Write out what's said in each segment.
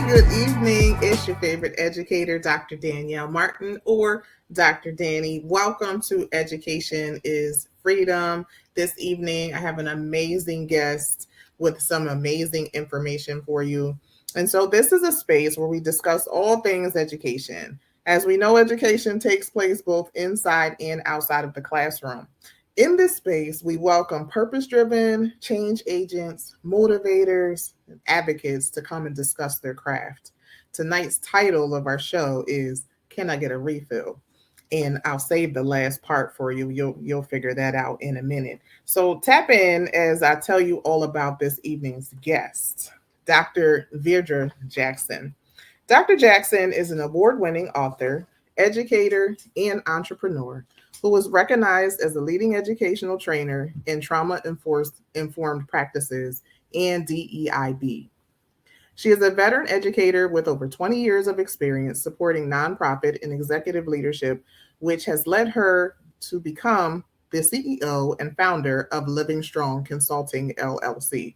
good evening. It's your favorite educator, Dr. Danielle Martin or Dr. Dani. Welcome to Education is Freedom. This evening, I have an amazing guest with some amazing information for you. And so, this is a space where we discuss all things education. As we know, education takes place both inside and outside of the classroom. In this space, we welcome purpose driven change agents, motivators, and advocates to come and discuss their craft. Tonight's title of our show is Can I Get a Refill? And I'll save the last part for you. You'll figure that out in a minute. So tap in as I tell you all about this evening's guest, Dr. Veirdre Jackson. Dr. Jackson is an award winning author, educator, and entrepreneur who was recognized as a leading educational trainer in trauma informed practices and DEIB. She is a veteran educator with over 20 years of experience supporting nonprofit and executive leadership, which has led her to become the CEO and founder of Living Strong Consulting LLC.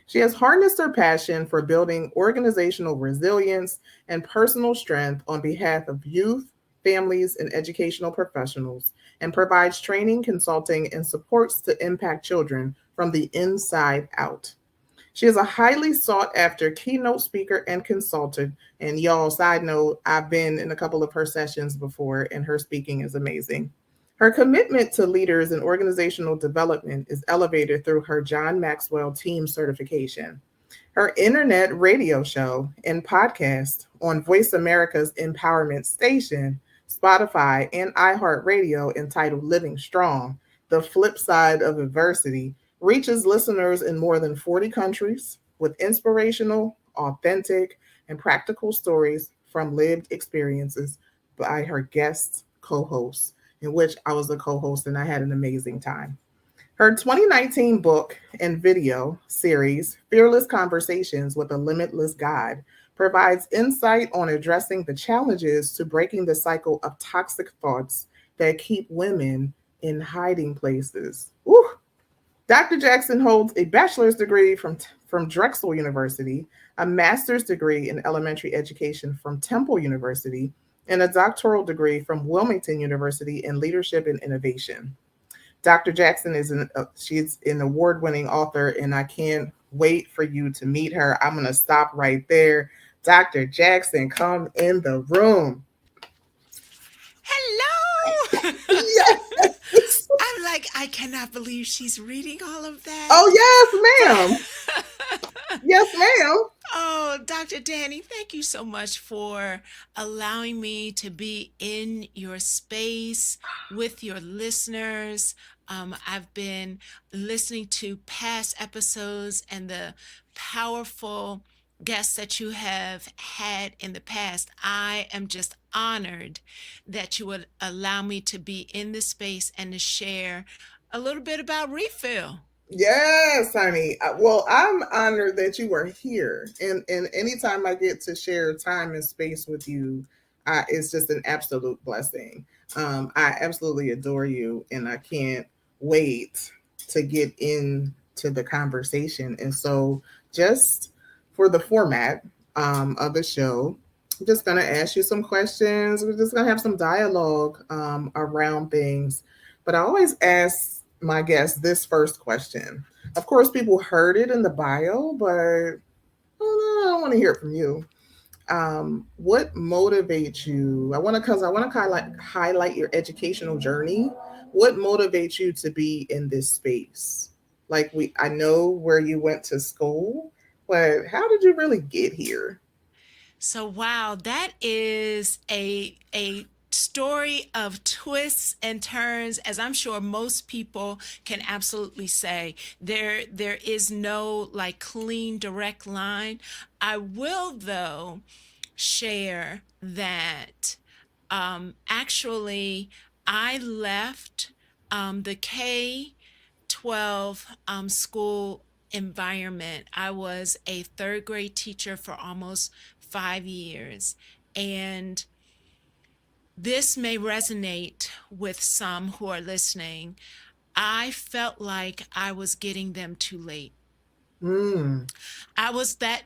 She has harnessed her passion for building organizational resilience and personal strength on behalf of youth, families, and educational professionals, and provides training, consulting, and supports to impact children from the inside out. She is a highly sought after keynote speaker and consultant. And y'all, side note, I've been in a couple of her sessions before, and her speaking is amazing. Her commitment to leaders and organizational development is elevated through her John Maxwell team certification. Her internet radio show and podcast on Voice America's Empowerment Station, Spotify, and iHeartRadio entitled Living Strong, The Flip Side of Adversity, reaches listeners in more than 40 countries with inspirational, authentic, and practical stories from lived experiences by her guest co hosts, in which I was a co host and I had an amazing time. Her 2019 book and video series, Fearless Conversations with a Limitless God, provides insight on addressing the challenges to breaking the cycle of toxic thoughts that keep women in hiding places. Ooh. Dr. Jackson holds a bachelor's degree from Drexel University, a master's degree in elementary education from Temple University, and a doctoral degree from Wilmington University in leadership and innovation. Dr. Jackson she's an award-winning author, and I can't wait for you to meet her. I'm gonna stop right there. Dr. Jackson, come in the room. Hello. Yes. I'm like, I cannot believe she's reading all of that. Oh yes, ma'am. Yes, ma'am. Oh, Dr. Dani, thank you so much for allowing me to be in your space with your listeners. I've been listening to past episodes and the powerful guests that you have had in the past. I am just honored that you would allow me to be in this space and to share a little bit about refill. Yes, honey. Well, I'm honored that you are here, and anytime I get to share time and space with you, it's just an absolute blessing. I absolutely adore you, and I can't wait to get into the conversation. And so, just for the format of the show, I'm just gonna ask you some questions. We're just gonna have some dialogue around things. But I always ask my guest this first question. Of course, people heard it in the bio, but I want to hear it from you. What motivates you? I want to highlight your educational journey. What motivates you to be in this space? I know where you went to school, but how did you really get here? So wow, that is a story of twists and turns, as I'm sure most people can absolutely say. There is no like clean direct line. I will though share that actually I left the K-12 school environment. I was a third grade teacher for almost 5 years. And this may resonate with some who are listening. I felt like I was getting them too late. Mm, I was that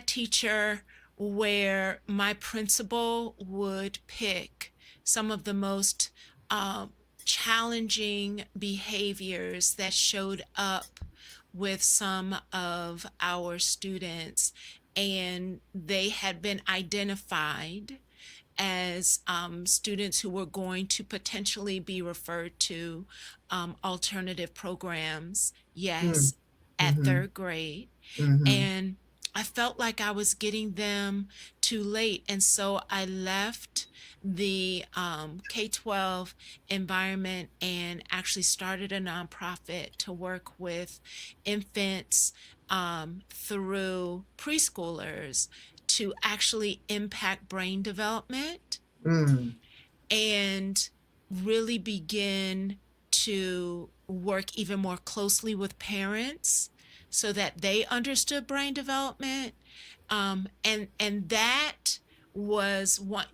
teacher where my principal would pick some of the most um, challenging behaviors that showed up with some of our students, and they had been identified as students who were going to potentially be referred to alternative programs, Mm, yes, at mm-hmm, third grade. mm-hmm, And I felt like I was getting them too late. And so I left the K 12 environment and actually started a nonprofit to work with infants through preschoolers to actually impact brain development mm, and really begin to work even more closely with parents so that they understood brain development. And that was what,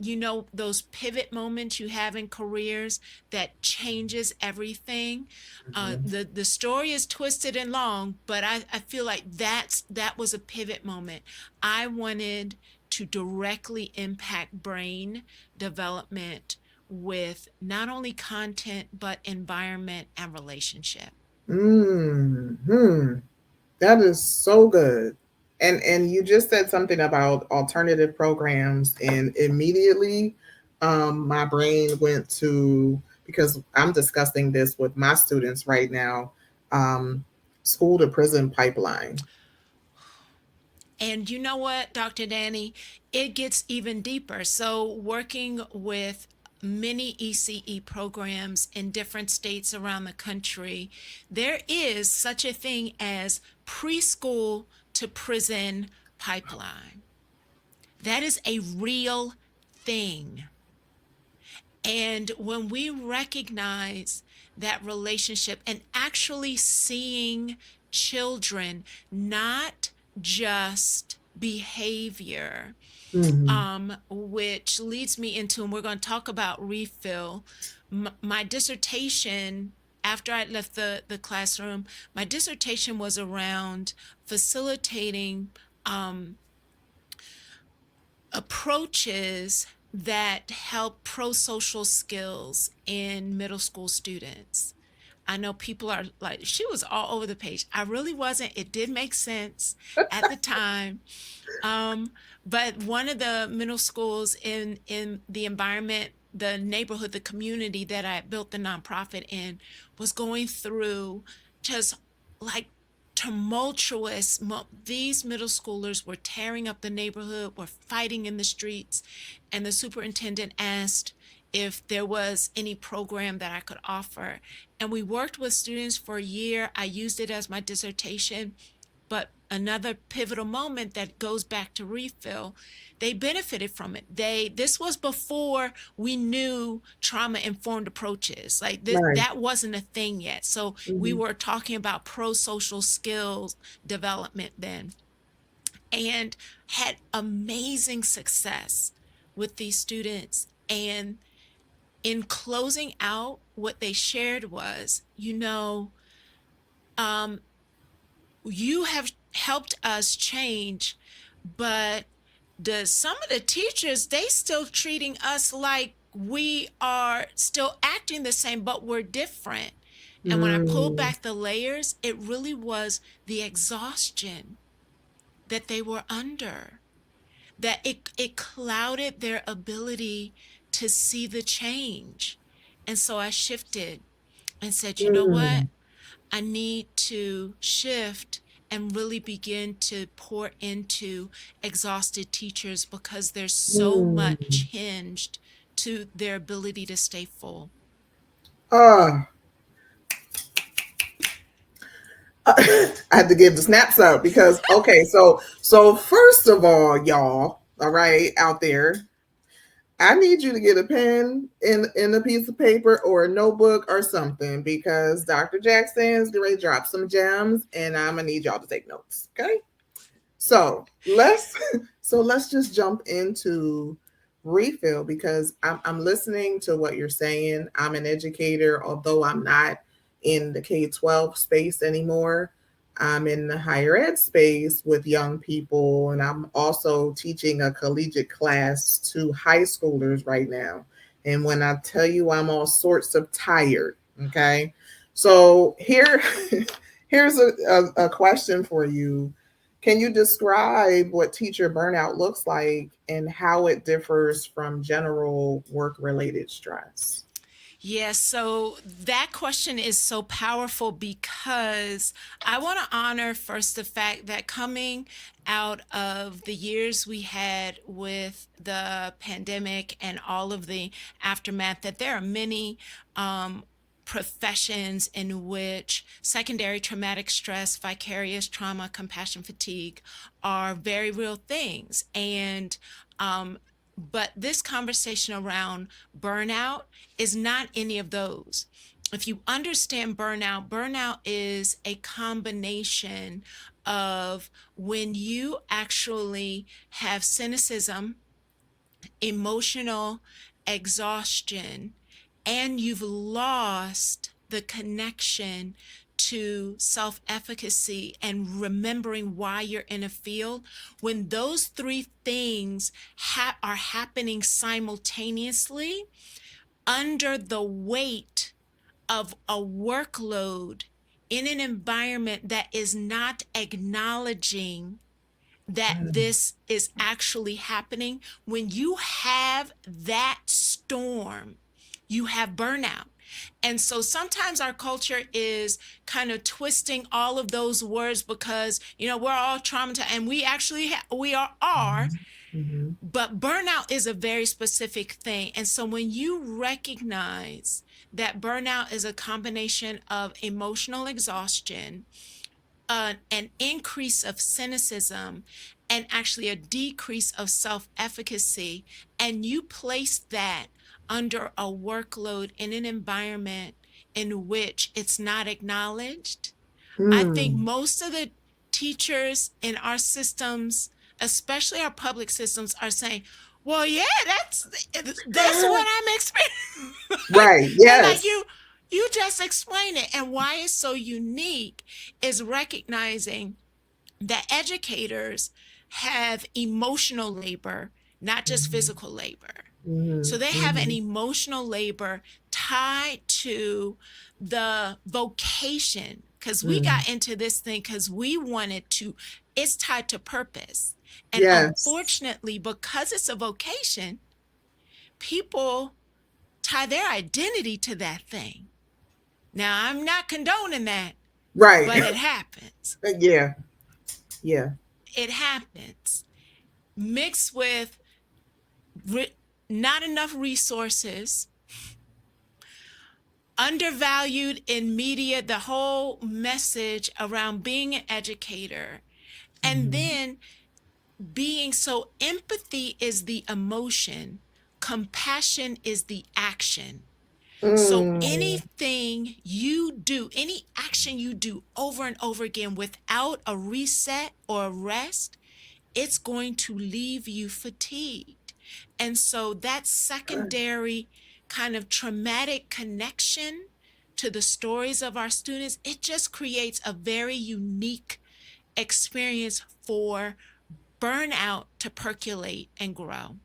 those pivot moments you have in careers that changes everything. mm-hmm. The story is twisted and long, but I feel like that was a pivot moment. I wanted to directly impact brain development with not only content but environment and relationship. Mm-hmm. That is so good. And you just said something about alternative programs, and immediately my brain went to, because I'm discussing this with my students right now, um, school to prison pipeline. And you know what, Dr. Dani, it gets even deeper. So, working with many ECE programs in different states around the country, there is such a thing as preschool to prison pipeline. That is a real thing. And when we recognize that relationship and actually seeing children, not just behavior, Mm-hmm. which leads me into, and we're going to talk about refill. My dissertation, after I left the classroom, my dissertation was around facilitating um, approaches that help pro-social skills in middle school students. I know people are like, she was all over the page. I really wasn't. It did make sense at the time. Um, but one of the middle schools in the environment, the neighborhood, the community that I built the nonprofit in, was going through just like tumultuous. These middle schoolers were tearing up the neighborhood, were fighting in the streets, and the superintendent asked if there was any program that I could offer. And we worked with students for a year. I used it as my dissertation. But another pivotal moment that goes back to refill, they benefited from it. This was before we knew trauma informed approaches. Like this, Right. that wasn't a thing yet. So we Mm-hmm. were talking about pro-social skills development then, and had amazing success with these students. And in closing out, what they shared was, um, you have helped us change, but some of the teachers, they still treating us like we are still acting the same, but we're different. And when I pulled Mm, back the layers, it really was the exhaustion that they were under, that it clouded their ability to see the change. And so I shifted and said, you know what? mm, I need to shift and really begin to pour into exhausted teachers because there's so mm. much hinged to their ability to stay full. Ah, I had to give the snaps up because okay, so first of all, all right, out there, I need you to get a pen and a piece of paper or a notebook or something because Dr. Jackson's going to drop some gems and I'm gonna need y'all to take notes. Okay. So let's just jump into refill because I'm listening to what you're saying. I'm an educator, although I'm not in the K-12 space anymore. I'm in the higher ed space with young people, and I'm also teaching a collegiate class to high schoolers right now. And when I tell you I'm all sorts of tired, okay? So here's a question for you. Can you describe what teacher burnout looks like and how it differs from general work related stress? Yes, so that question is so powerful because I want to honor first the fact that coming out of the years we had with the pandemic and all of the aftermath, that there are many professions in which secondary traumatic stress, vicarious trauma, compassion fatigue are very real things. Um, but this conversation around burnout is not any of those. If you understand burnout, burnout is a combination of when you actually have cynicism, emotional exhaustion, and you've lost the connection to self efficacy and remembering why you're in a field. When those three things are happening simultaneously under the weight of a workload in an environment that is not acknowledging that this is actually happening, when you have that storm, you have burnout. And so sometimes our culture is kind of twisting all of those words because, we're all traumatized and we actually we are, Mm-hmm. but burnout is a very specific thing. And so when you recognize that burnout is a combination of emotional exhaustion, an increase of cynicism, and actually a decrease of self efficacy, and you place that under a workload in an environment in which it's not acknowledged, I think Hmm. most of the teachers in our systems, especially our public systems, are saying, well, yeah, that's what I'm experiencing. Right. And like Yes. you just explain it. And why it's so unique is recognizing that educators have emotional labor, not just Mm-hmm. physical labor. Mm-hmm. So they have an Mm-hmm. emotional labor tied to the vocation, because we Mm. got into this thing because we wanted to, it's tied to purpose. And Yes. unfortunately, because it's a vocation, people tie their identity to that thing. Now, I'm not condoning that, Right. but it happens. Yeah. Yeah. It happens. Mixed with re- not enough resources, undervalued in media, the whole message around being an educator, and Mm-hmm. then being so empathy is the emotion, compassion is the action. So Mm. anything you do, any action you do over and over again without a reset or a rest, it's going to leave you fatigued. And so that secondary kind of traumatic connection to the stories of our students, it just creates a very unique experience for burnout to percolate and grow.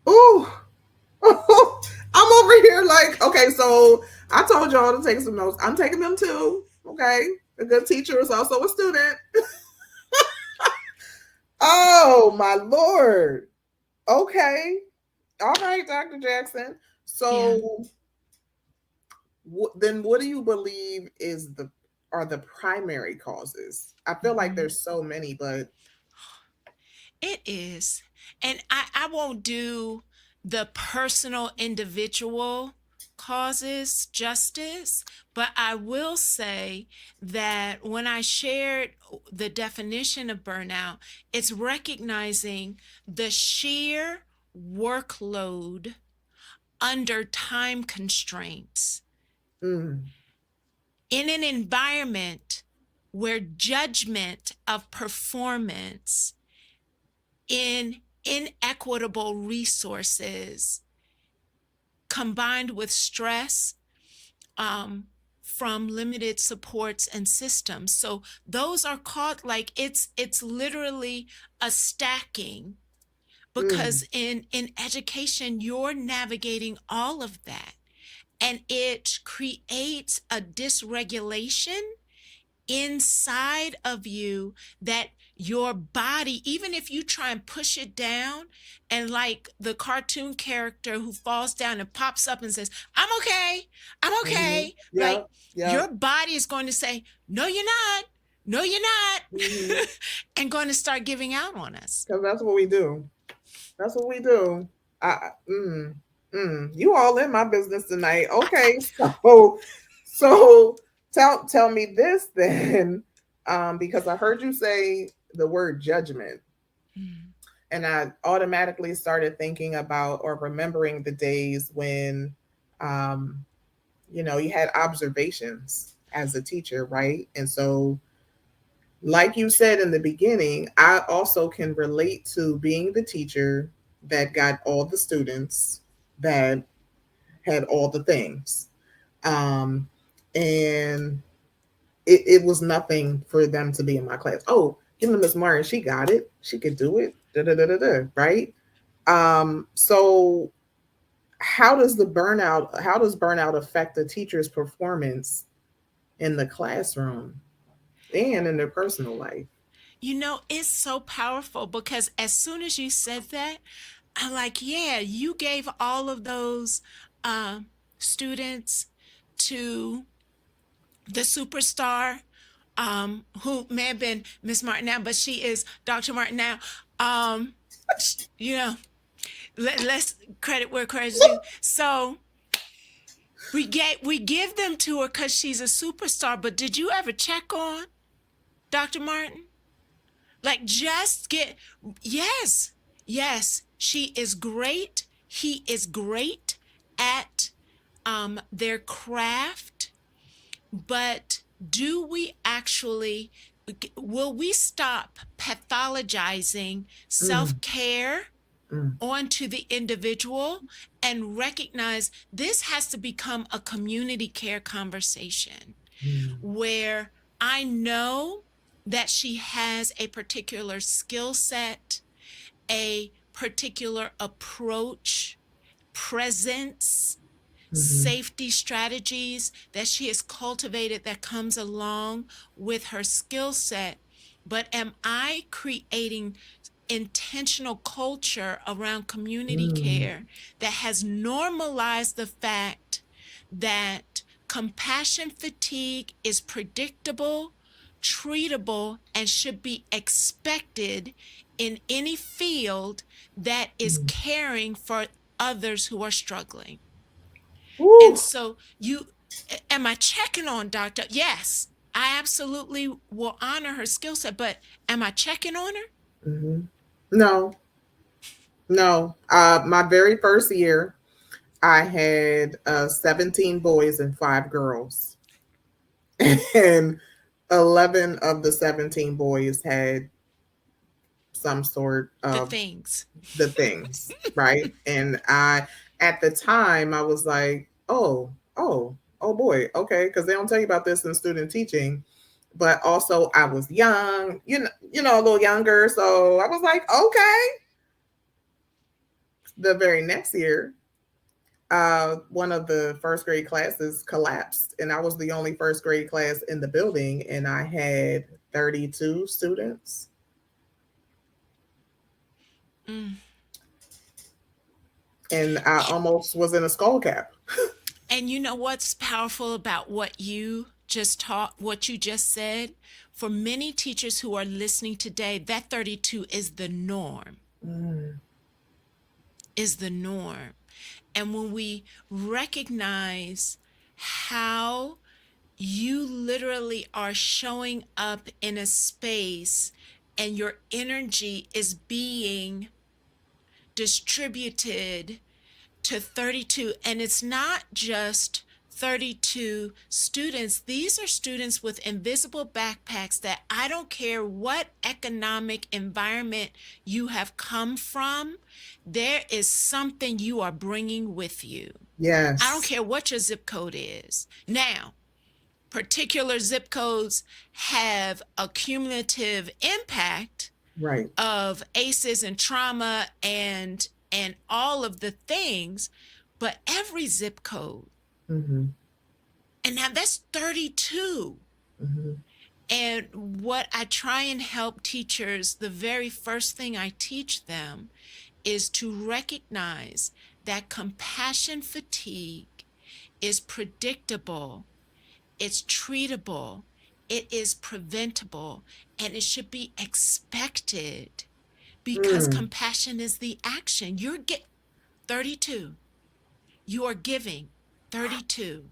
Ooh. I'm over here like, okay, so I told y'all to take some notes. I'm taking them too. Okay. A good teacher is also a student. Oh my Lord. Okay. All right, Dr. Jackson. Yeah. So then what do you believe is the are the primary causes? I feel like Mhm. there's so many, but It is. And I won't do the personal individual causes justice, but I will say that when I shared the definition of burnout, it's recognizing the sheer workload under time constraints mm, in an environment where judgment of performance in inequitable resources combined with stress, um, from limited supports and systems. So those are called, like, it's literally a stacking, Mm, because in education you're navigating all of that, and it creates a dysregulation inside of you, that your body, even if you try and push it down, and like the cartoon character who falls down and pops up and says, I'm okay, I'm hmm. okay, like, Yep. your Yep. body is going to say, no, you're not. No, you're not. Hmm. And going to start giving out on us. Because that's what we do. That's what we do. Mm, you all in my business tonight. Okay, so tell me this then, because I heard you say the word judgment, Mm, and I automatically started thinking about or remembering the days when, um, you had observations as a teacher, right? And so, like you said in the beginning, I also can relate to being the teacher that got all the students that had all the things. Um, and it was nothing for them to be in my class. Oh, give them Miss Martin, she got it. She could do it. Da, da, da, da, da, right? So how does burnout affect the teacher's performance in the classroom and in their personal life? it's so powerful, because as soon as you said that, I'm like, yeah, you gave all of those uh, students to the superstar, who may have been Miss Martin now, but she is Dr. Martin now. Um, you know, let's credit where credit's due. So we give them to her because she's a superstar. But did you ever check on Dr. Martin? Like, just get, yes, yes, she is great. He is great at their craft, but do we actually, will we stop pathologizing Mm, self-care mm, onto the individual, and recognize this has to become a community care conversation, mm, where I know that she has a particular skill set, a particular approach, presence, mhm, safety strategies that she has cultivated that comes along with her skill set. But am I creating intentional culture around community mm, care that has normalized the fact that compassion fatigue is predictable, treatable, and should be expected in any field that is mm. caring for others who are struggling? And Woo. so, am I checking on Doctor? Yes, I absolutely will honor her skill set, but am I checking on her? Mhm. No, no. My very first year, I had 17 boys and 5 girls, and 11 of the 17 boys had some sort The of things. the things, right? And at the time, I was like, oh boy, okay, because they don't tell you about this in student teaching. But also, I was young, a little younger, so I was like, okay. The very next year, one of the first grade classes collapsed, and I was the only first grade class in the building, and I had 32 students, Mm. and I almost was in a skull cap. And you know what's powerful about what you just said? For many teachers who are listening today, that 32 is the norm, Mm, is the norm. And when we recognize how you literally are showing up in a space and your energy is being distributed to 32, and it's not just 32 students. These are students with invisible backpacks that, I don't care what economic environment you have come from, there is something you are bringing with you. I don't yes. care what your zip code is. Now, Particular zip codes have a cumulative impact Right. of ACEs and trauma and all of the things, but every zip code, Mm-hmm. and now that's 32. Mm-hmm. And what I try and help teachers, the very first thing I teach them is to recognize that compassion fatigue is predictable, it's treatable, it is preventable, and it should be expected because Mm. compassion is the action. You're get 32. You are giving 32.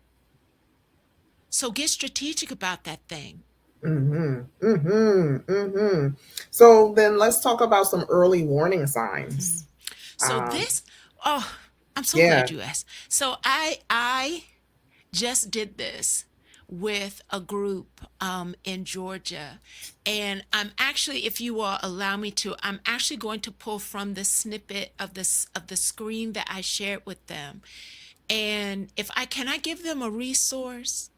So get strategic about that thing. Mm-hmm. Mm-hmm. Mm-hmm. So then let's talk about some early warning Mm. signs. So Um, this, oh, I'm so yeah. glad you asked. So I just did this with a group in Georgia. And I'm actually, if you will allow me to, I'm actually going to pull from the snippet of this of the screen that I shared with them. And if I can I give them a resource?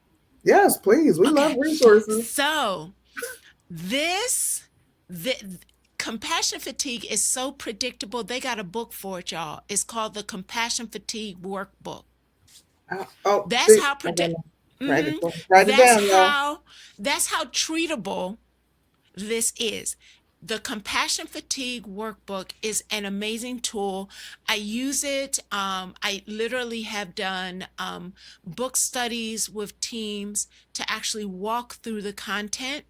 Yes, please. We love Okay. resources. So this the compassion fatigue is so predictable. They got a book for it, y'all. It's called the Compassion Fatigue Workbook. Oh, That's see, how okay. predict. Write it, Mm-hmm. write it That's down, y'all. how. That's how treatable this is. The Compassion Fatigue Workbook is an amazing tool. I use it. I literally have done book studies with teams to actually walk through the content.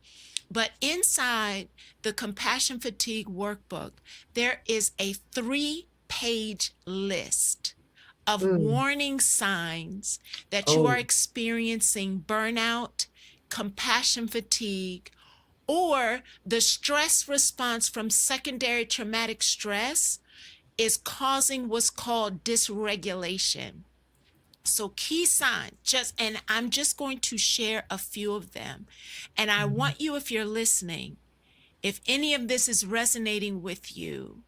But inside the Compassion Fatigue Workbook, there is a 3-page list of Mm. warning signs that you are Oh. experiencing burnout, compassion fatigue, or the stress response from secondary traumatic stress is causing what's called dysregulation. So key sign, just and I'm just going to share a few of them. And I Mhm. want you, if you're listening, if any of this is resonating with you,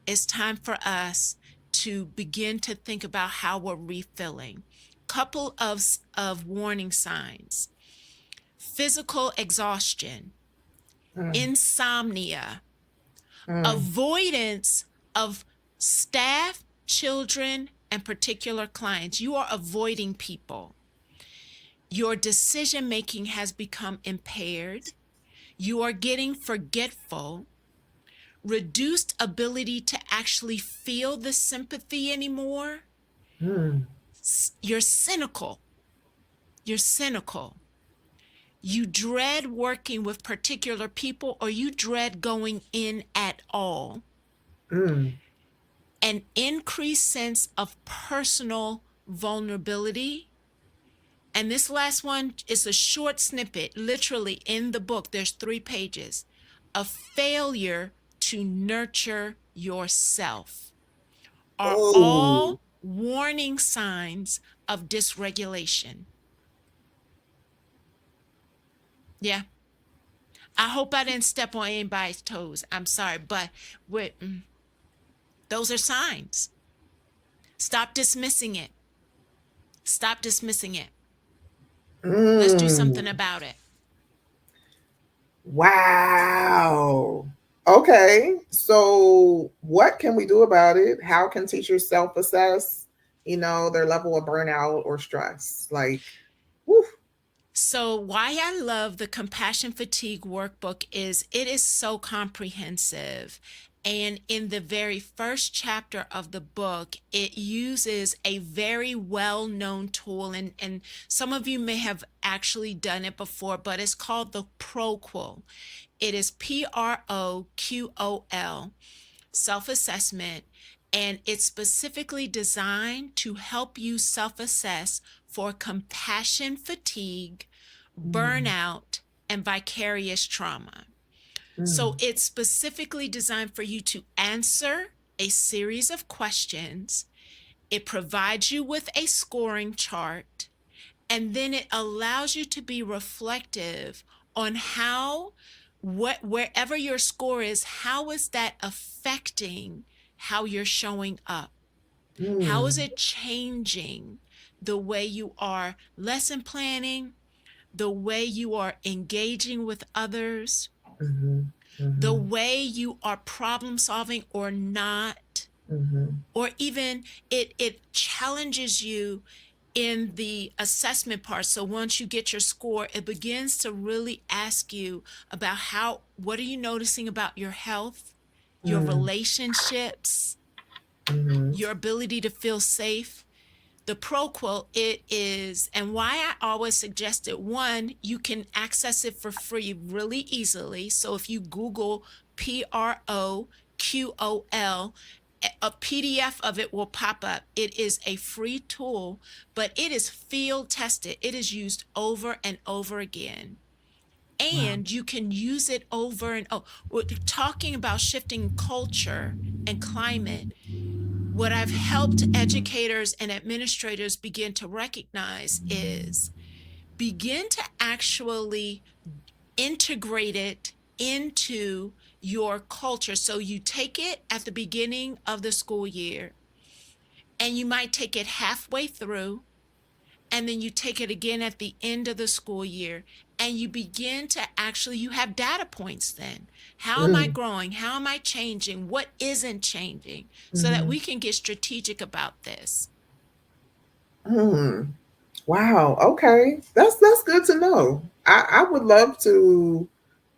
it's time for us to begin to think about how we're refilling. Couple of warning signs: physical exhaustion, Mm. insomnia, Mm. avoidance of staff, children, and particular clients. You are avoiding people. Your decision making has become impaired. You are getting forgetful, reduced ability to actually feel the sympathy anymore. Mm. You're cynical. You're cynical. You dread working with particular people, or you dread going in at all. Mm. An increased sense of personal vulnerability. And this last one is a short snippet, literally in the book. There's 3 pages. A failure to nurture yourself are Oh. all warning signs of dysregulation. Yeah. I hope I didn't step on anybody's toes. I'm sorry, but those are signs. Stop dismissing it. Stop dismissing it. Let's do something Mm. about it. Wow. Okay. So, what can we do about it? How can teachers self assess, their level of burnout or stress? Like, woof. So, why I love the Compassion Fatigue Workbook is it is so comprehensive. And in the very first chapter of the book, it uses a very well known tool. And some of you may have actually done it before, but it's called the ProQuil. It is PROQOL, self assessment, and it's specifically designed to help you self assess for compassion fatigue, Mm. burnout, and vicarious trauma. So Mm. it's specifically designed for you to answer a series of questions. It provides you with a scoring chart, and then it allows you to be reflective on how wherever your score is, how is that affecting how you're showing up? How is Mm. it changing the way you are lesson planning, the way you are engaging with others, Mhm. the Mhm. way you are problem solving or not, Mhm. or even it challenges you in the assessment part. So once you get your score, it begins to really ask you about how, what are you noticing about your health, your Mhm. relationships, Mhm. your ability to feel safe. The pro quote, it is, and why I always suggest it, one, you can access it for free really easily. So if you Google PROQOL, a PDF of it will pop up. It is a free tool, but it is field tested. It is used over and over again. Wow. And you can use it over and over. We're talking about shifting culture and climate. What I've helped educators and administrators begin to recognize is begin to actually integrate it into your culture. So you take it at the beginning of the school year, and you might take it halfway through, and then you take it again at the end of the school year, and you begin to actually, you have data points then. How am I Mm. growing? How am I changing? What isn't changing? So that Mhm. we can get strategic about this. Mm. Wow. Okay. That's good to know. I would love to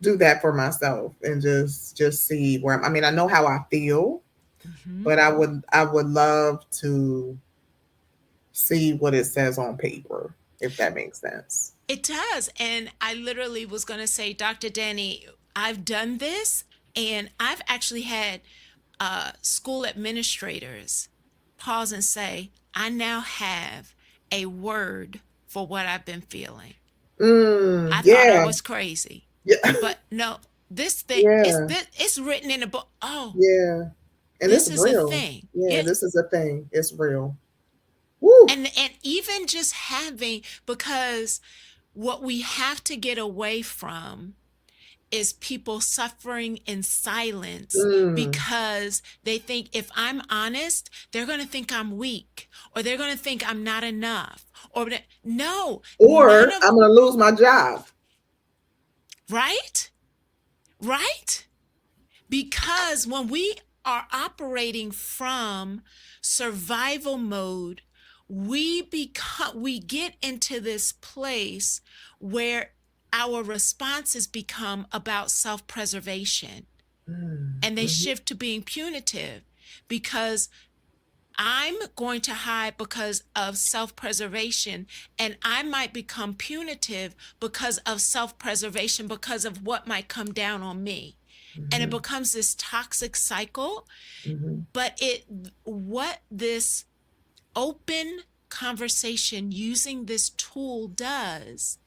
do that for myself and just see where I mean, I know how I feel, Mm-hmm. but I would love to see what it says on paper, if that makes sense. It does. And I literally was going to say, Dr. Dani, I've done this, and I've actually had school administrators pause and say, I now have a word for what I've been feeling. Mm, I thought I yeah. was crazy, Yeah. but no, this thing, Yeah. it's written in a book. Oh, Yeah. And it's this is a real. thing. Yeah, It this is a thing. It's real. Woo. and even just having, because what we have to get away from is people suffering in silence Mm. because they think if I'm honest, they're going to think I'm weak, or they're going to think I'm not enough, or no, none Or of, I'm gonna lose my job. right? Right? Because when we are operating from survival mode, we get into this place where our responses become about self-preservation, Mm. and they Mhm. shift to being punitive, because I'm going to hide because of self-preservation, and I might become punitive because of self-preservation, because of what might come down on me, and it Mhm. becomes this toxic cycle. Mhm. But it, what this open conversation using this tool does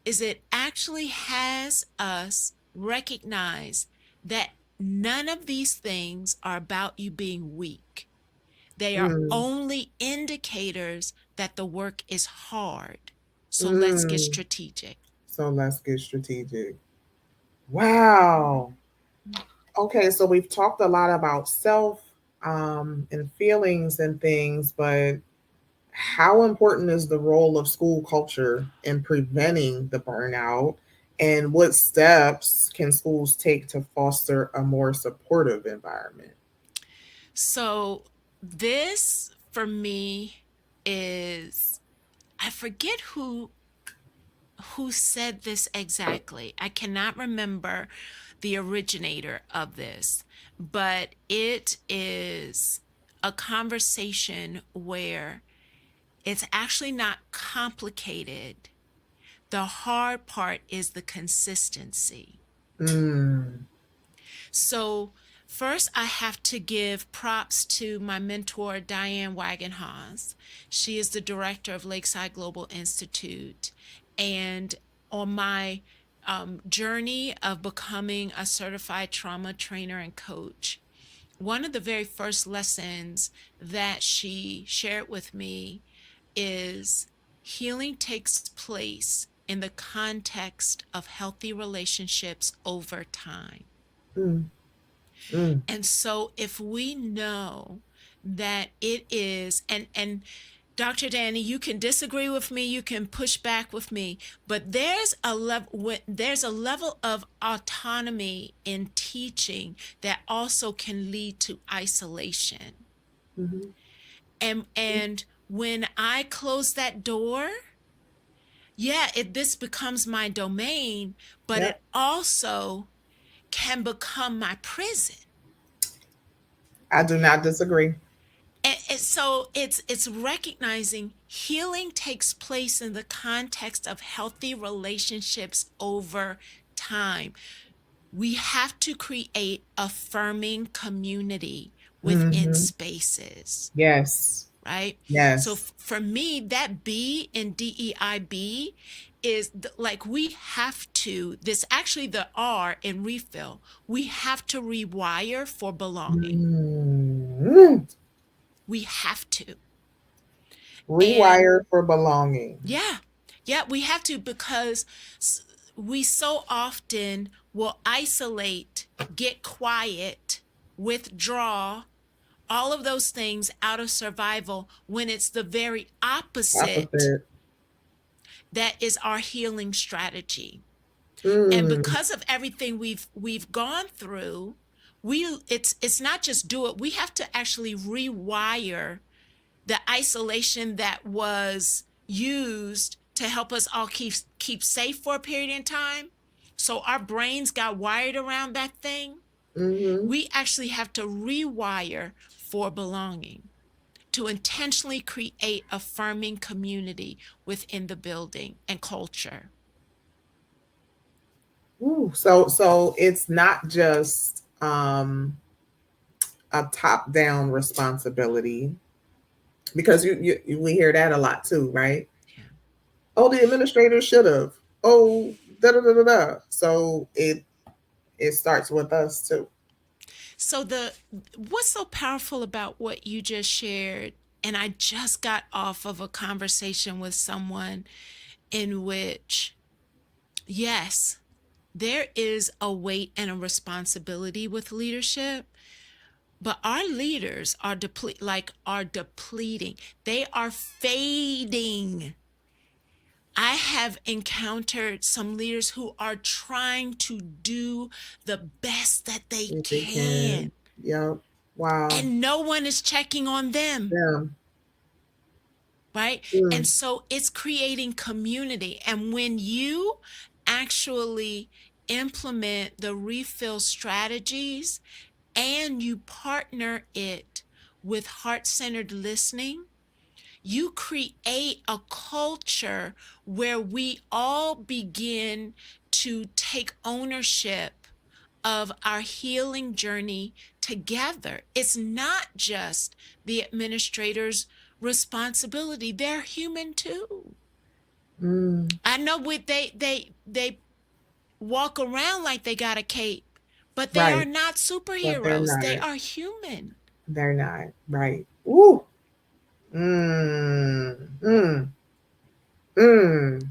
is it actually has us recognize that none of these things are about you being weak. They are Mm. only indicators that the work is hard. So let's get Mm. strategic. So let's get strategic. Wow. Okay, so we've talked a lot about self and feelings and things, but how important is the role of school culture in preventing the burnout? And what steps can schools take to foster a more supportive environment? So this for me is, I forget who said this exactly. I cannot remember the originator of this, but it is a conversation where it's actually not complicated. The hard part is the consistency. Mm. So, first, I have to give props to my mentor, Diane Wagenhaus. She is the director of Lakeside Global Institute. And on my journey of becoming a certified trauma trainer and coach, one of the very first lessons that she shared with me is healing takes place in the context of healthy relationships over time. Mm. Mm. And so if we know that it is, and Dr. Dani, you can disagree with me, you can push back with me, but there's a level of autonomy in teaching that also can lead to isolation. Mm-hmm. And when I close that door, yeah, this becomes my domain, but Yep. it also can become my prison. I do not disagree. And so it's recognizing healing takes place in the context of healthy relationships over time. We have to create affirming community within Mm-hmm. spaces, Yes. right? So Yes. for me, that B in DEIB is like we have to, this actually the R in refill, we have to rewire for belonging. Mm-hmm. We have to. And Rewire for belonging. yeah, yeah, we have to because we so often will isolate, get quiet, withdraw, all of those things out of survival when it's the very opposite Opposite. that is our healing strategy. And Mm. because of everything we've gone through, it's not just do it, we have to actually rewire the isolation that was used to help us all keep safe for a period in time. So our brains got wired around that thing. Mm-hmm. We actually have to rewire for belonging, to intentionally create affirming community within the building and culture. Ooh. So it's not just a top down responsibility because we hear that a lot too, right? Yeah. Oh, the administrator should have. Oh, da da da da da. So it starts with us too. So the what's so powerful about what you just shared, and I just got off of a conversation with someone in which, yes, there is a weight and a responsibility with leadership, but our leaders are depleting. They are fading. I have encountered some leaders who are trying to do the best that they If they can. can, Yep. Wow. and no one is checking on them, Yeah. right? And Mm. so it's creating community. And when you actually implement the refill strategies and you partner it with heart centered listening, you create a culture where we all begin to take ownership of our healing journey together. It's not just the administrator's responsibility. They're human too. Mm. I know they walk around like they got a cape, but they are Right. not But they're superheroes. They not. are human. They're not. Right. Ooh. Mm. Mm. Mm.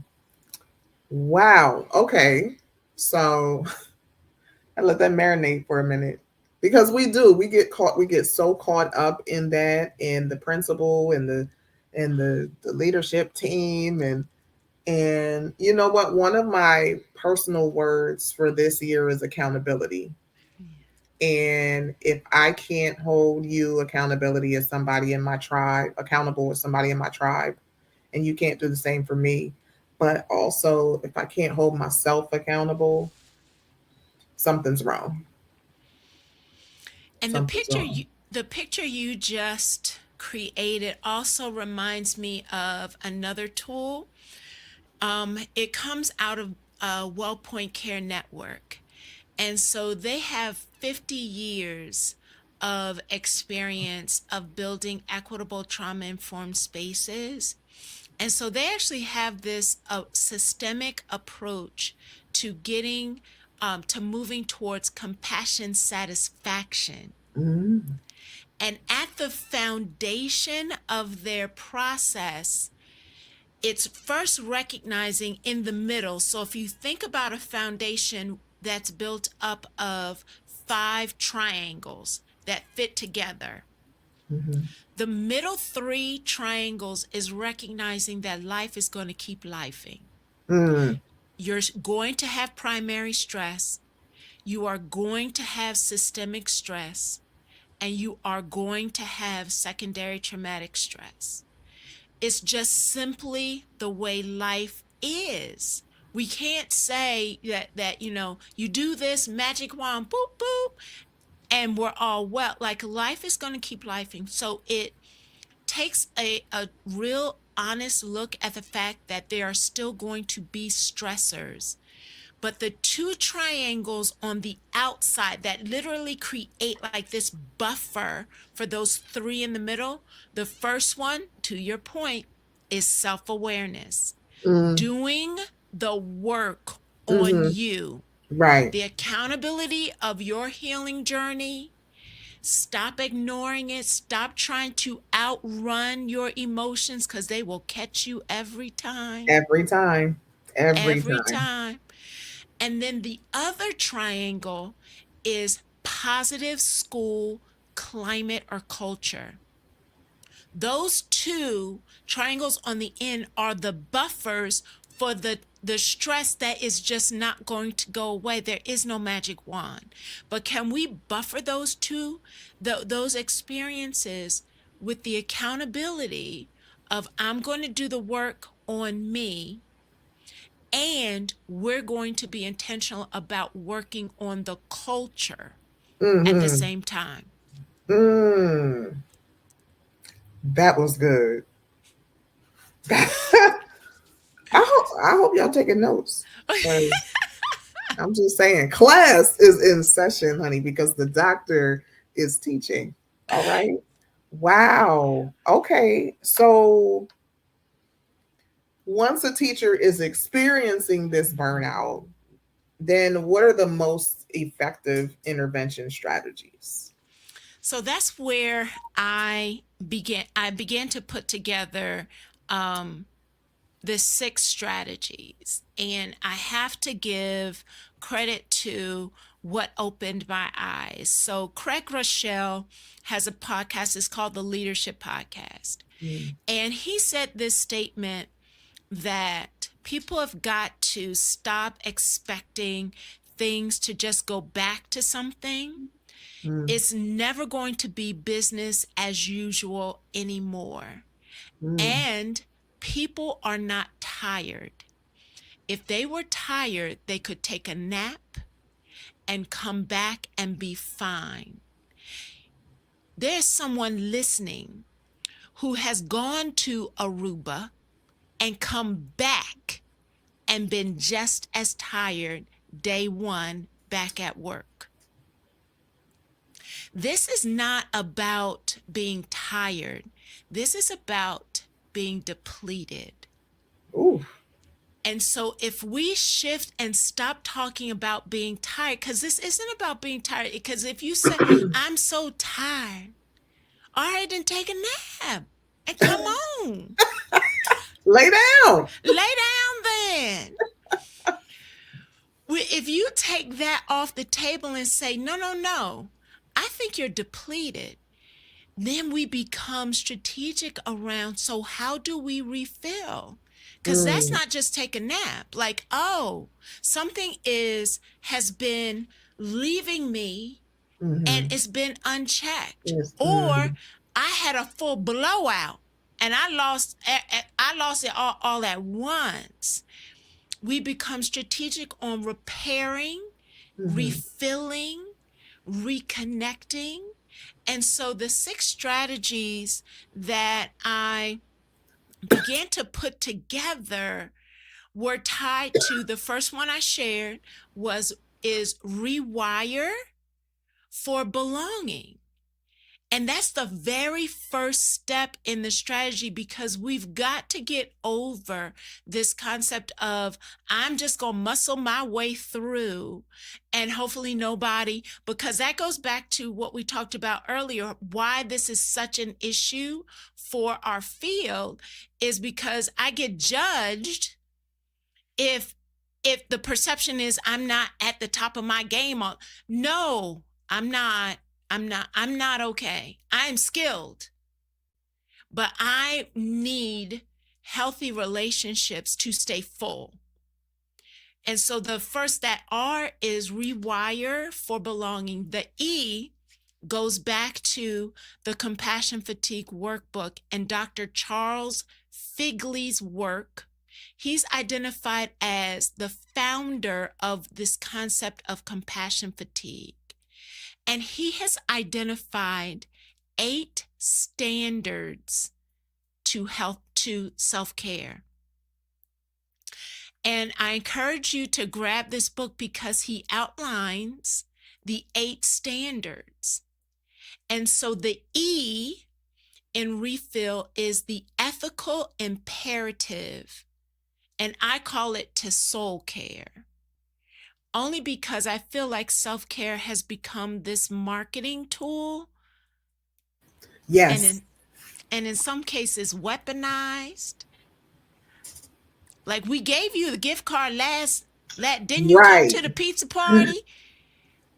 Wow. Okay. So I let that marinate for a minute. Because we do. We get so caught up in that and the principal and the leadership team and you know what? One of my personal words for this year is accountability. And if I can't hold you accountability as somebody in my tribe, accountable as somebody in my tribe, and you can't do the same for me, but also if I can't hold myself accountable, something's wrong. And Something's wrong. the picture you just created also reminds me of another tool. It comes out of WellPoint Care Network. And so they have 50 years of experience of building equitable trauma informed spaces. And so they actually have this systemic approach to getting to moving towards compassion satisfaction. Mm, And at the foundation of their process, it's first recognizing in the middle. So if you think about a foundation that's built up of five triangles that fit together, Mm-hmm. The middle three triangles is recognizing that life is going to keep lifing. Mm. You're going to have primary stress, you are going to have systemic stress, and you are going to have secondary traumatic stress. It's just simply the way life is. We can't say that you do this magic wand, boop boop, and we're all well. Like, life is going to keep lifing. So it takes a real honest look at the fact that there are still going to be stressors. But the two triangles on the outside that literally create like this buffer for those three in the middle, the first one, to your point, is self awareness, Mm. doing the work on Mm-hmm. you, Right. the accountability of your healing journey. Stop ignoring it. Stop trying to outrun your emotions because they will catch you every time. Every time. Every Every time. time. And then the other triangle is positive school, climate, or culture. Those two triangles on the end are the buffers for the stress that is just not going to go away. There is no magic wand. But can we buffer those two, those experiences, with the accountability of I'm going to do the work on me, and we're going to be intentional about working on the culture at the Mm-hmm. same time? Mm. That was good. I hope y'all taking notes. 'Cause I'm just saying, class is in session, honey, because the doctor is teaching. All right. Wow. Okay. So once a teacher is experiencing this burnout, then what are the most effective intervention strategies? So that's where I began to put together um, the six strategies, and I have to give credit to what opened my eyes. So Craig Rochelle has a podcast. It's called the Leadership Podcast, Mm, and he said this statement that people have got to stop expecting things to just go back to something. mm, It's never going to be business as usual anymore. mm, And people are not tired. If they were tired, they could take a nap and come back and be fine. There's someone listening who has gone to Aruba and come back and been just as tired day one back at work. This is not about being tired. This is about being depleted. ooh, And so if we shift and stop talking about being tired, because this isn't about being tired, because if you say, I'm so tired, all right, then take a nap and come on. lay down. Lay down then. If you take that off the table and say, no, no, no, I think you're depleted, then we become strategic around, so how do we refill? Because that's Mm, not just take a nap. Like, oh, something has been leaving me and mm-hmm. it's been unchecked. Yes. Or Mm, I had a full blowout and I lost it all at once. We become strategic on repairing, mm-hmm. refilling, reconnecting. And so the six strategies that I began to put together were tied to the first one I shared was is rewire for belonging. And that's the very first step in the strategy, because we've got to get over this concept of I'm just going to muscle my way through and hopefully nobody, because that goes back to what we talked about earlier. Why this is such an issue for our field is because I get judged if the perception is I'm not at the top of my game. No, I'm not. I'm not okay. I'm skilled, but I need healthy relationships to stay full. And so the first, that R is rewire for belonging. The E goes back to the compassion fatigue workbook and Dr. Charles Figley's work. He's identified as the founder of this concept of compassion fatigue. And he has identified 8 standards to self-care. And I encourage you to grab this book because he outlines the 8 standards. And so the E in refill is the ethical imperative. And I call it to soul care. Only because I feel like self-care has become this marketing tool, and Yes. in some cases weaponized. Like, we gave you the gift card didn't you come Right. to the pizza party?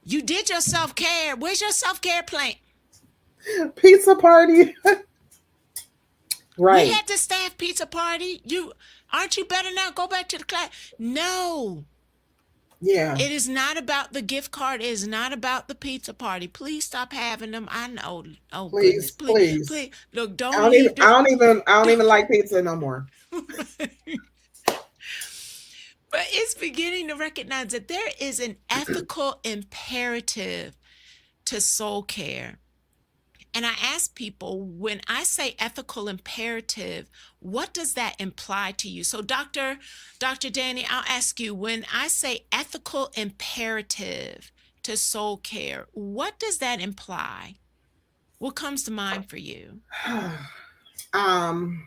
You did your self-care. Where's your self-care plan? Pizza party. We Right. had the staff pizza party. Aren't you better now? Go back to the class. No. Yeah. It is not about the gift card. It is not about the pizza party. Please stop having them. I know. Oh goodness. Please, Please, please. please. Look, I don't don't even leave I the don't even I don't even don't. like pizza no more. But it's beginning to recognize that there is an ethical imperative to soul care. And I ask people, when I say ethical imperative, what does that imply to you? So Dr. Dani, I'll ask you, when I say ethical imperative to soul care, what does that imply? What comes to mind for you? um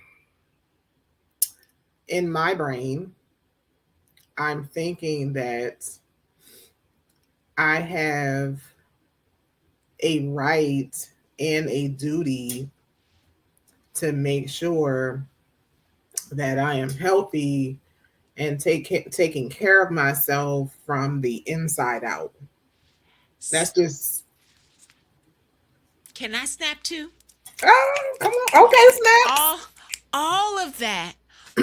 in my brain, I'm thinking that I have a right and a duty to make sure that I am healthy and taking care of myself from the inside out. That's just Can I snap too? come on. Okay, snaps. all all of that,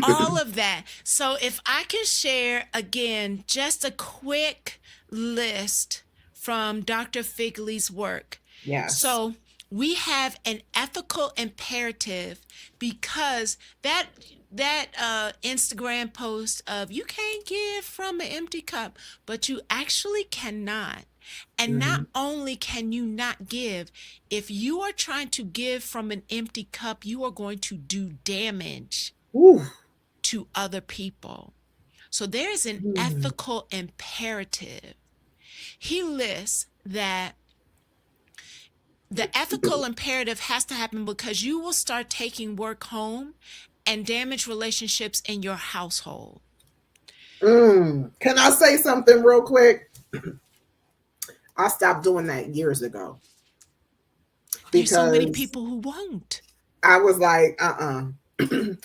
all of that. So if I can share again just a quick list from Dr. Figley's work. Yes. So we have an ethical imperative, because that Instagram post of you can't give from an empty cup, but you actually cannot. And not Mm-hmm. only can you not give, if you are trying to give from an empty cup, you are going to do damage Ooh. to other people. So there is an Mm. ethical imperative. He lists that the ethical imperative has to happen because you will start taking work home and damage relationships in your household. Can I say something real quick? I stopped doing that years ago There's so many because people who won't. I was like,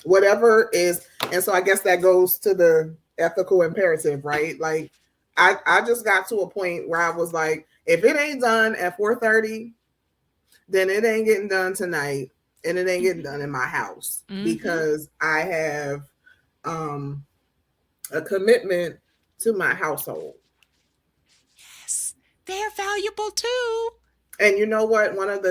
whatever is, and so I guess that goes to the ethical imperative, right? Like, I just got to a point where I was like, if it ain't done at 4:30, then it ain't getting done tonight, and it ain't getting Mm-hmm. done in my house Mm-hmm. because I have um a commitment to my household. Yes, they're valuable too. And you know what? One of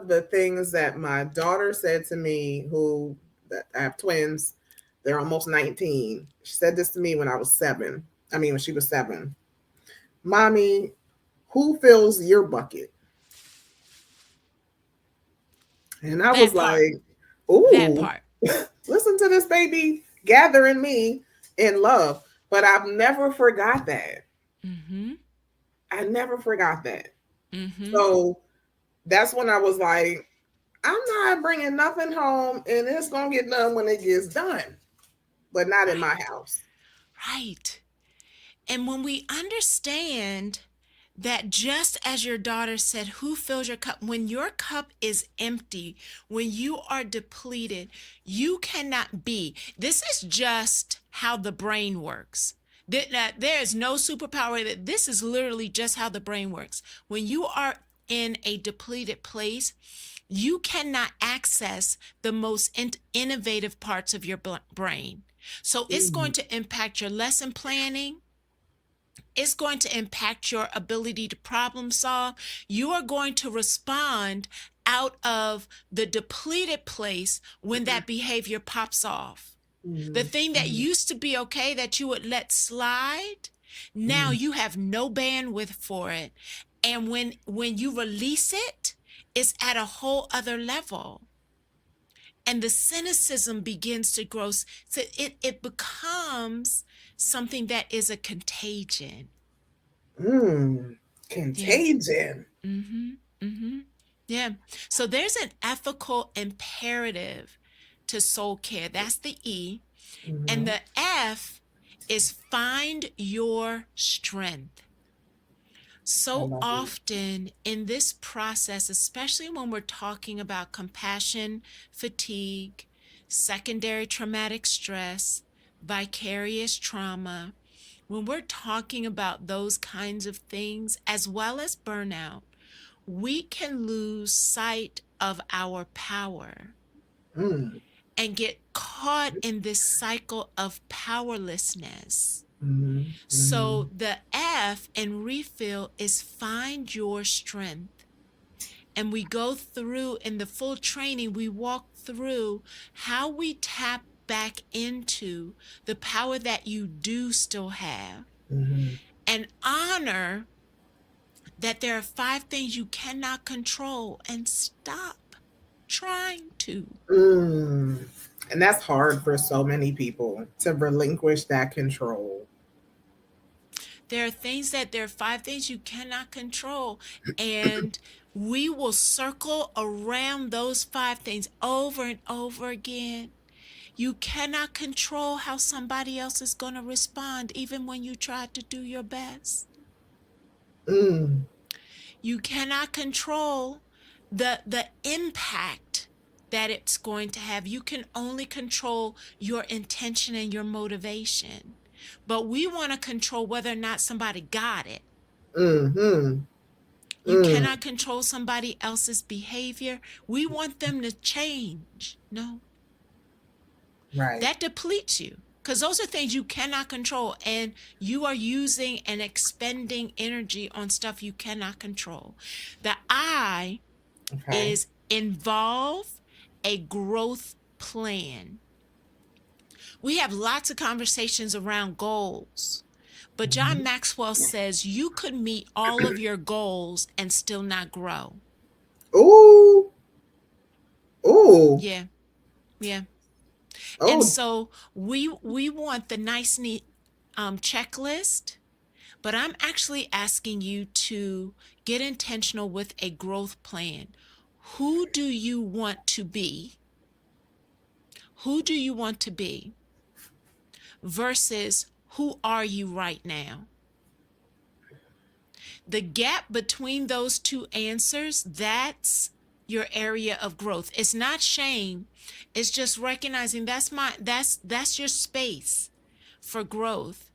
the things that my daughter said to me, who that I have twins, they're almost 19. She said this to me when I was 7. I mean, when she was 7. Mommy, who fills your bucket? And I was That part. like, That ooh, part. listen to this baby gathering me in love. But I've never forgot that. Mm-hmm. I never forgot that. Mm-hmm. So that's when I was like, I'm not bringing nothing home, and it's gonna get done when it gets done, but not in my Right. house. Right. And when we understand that, just as your daughter said, who fills your cup? When your cup is empty, when you are depleted, you cannot be. This is just how the brain works. There is no superpower. That This is literally just how the brain works. When you are in a depleted place, you cannot access the most innovative parts of your brain. So it's going Mm, to impact your lesson planning. It's going to impact your ability to problem solve. You are going to respond out of the depleted place when that behavior pops off. The mm, thing that mm, used to be okay that you would let slide, now mm, you have no bandwidth for it. And when you release it, it's at a whole other level. And the cynicism begins to grow. So it becomes something that is a contagion. mm. Yeah. Contagion. Mm-hmm. Mm-hmm. Yeah. So there's an ethical imperative to soul care. That's the E. And Mm-hmm. the F is find your strength. I So love it. often in this process, especially when we're talking about compassion, fatigue, secondary traumatic stress, vicarious trauma, when we're talking about those kinds of things, as well as burnout, we can lose sight of our power Mm, and get caught in this cycle of powerlessness. mm-hmm. Mm-hmm. So the F in refill is find your strength. And we go through in the full training, we walk through how we tap back into the power that you do still have Mm-hmm. and honor that there are 5 things you cannot control and stop trying to. Mm. And that's hard for so many people to relinquish that control. There are 5 things you cannot control. And we will circle around those 5 things over and over again. You cannot control how somebody else is going to respond, even when you try to do your best. Mm, You cannot control the impact that it's going to have. You can only control your intention and your motivation. But we want to control whether or not somebody got it. mm-hmm. You Mm. cannot control somebody else's behavior. We want them to change. No, Right. that depletes you because those are things you cannot control. And you are using and expending energy on stuff you cannot control. The I Okay. is involve a growth plan. We have lots of conversations around goals, but John Mm-hmm. Maxwell says you could meet all of your goals and still not grow. Ooh. Ooh. Yeah, yeah. And Oh. so we want the nice neat checklist, but I'm actually asking you to get intentional with a growth plan. Who do you want to be? Who do you want to be versus who are you right now? The gap between those two answers, that's your area of growth. It's not shame. It's just recognizing that's your space for growth,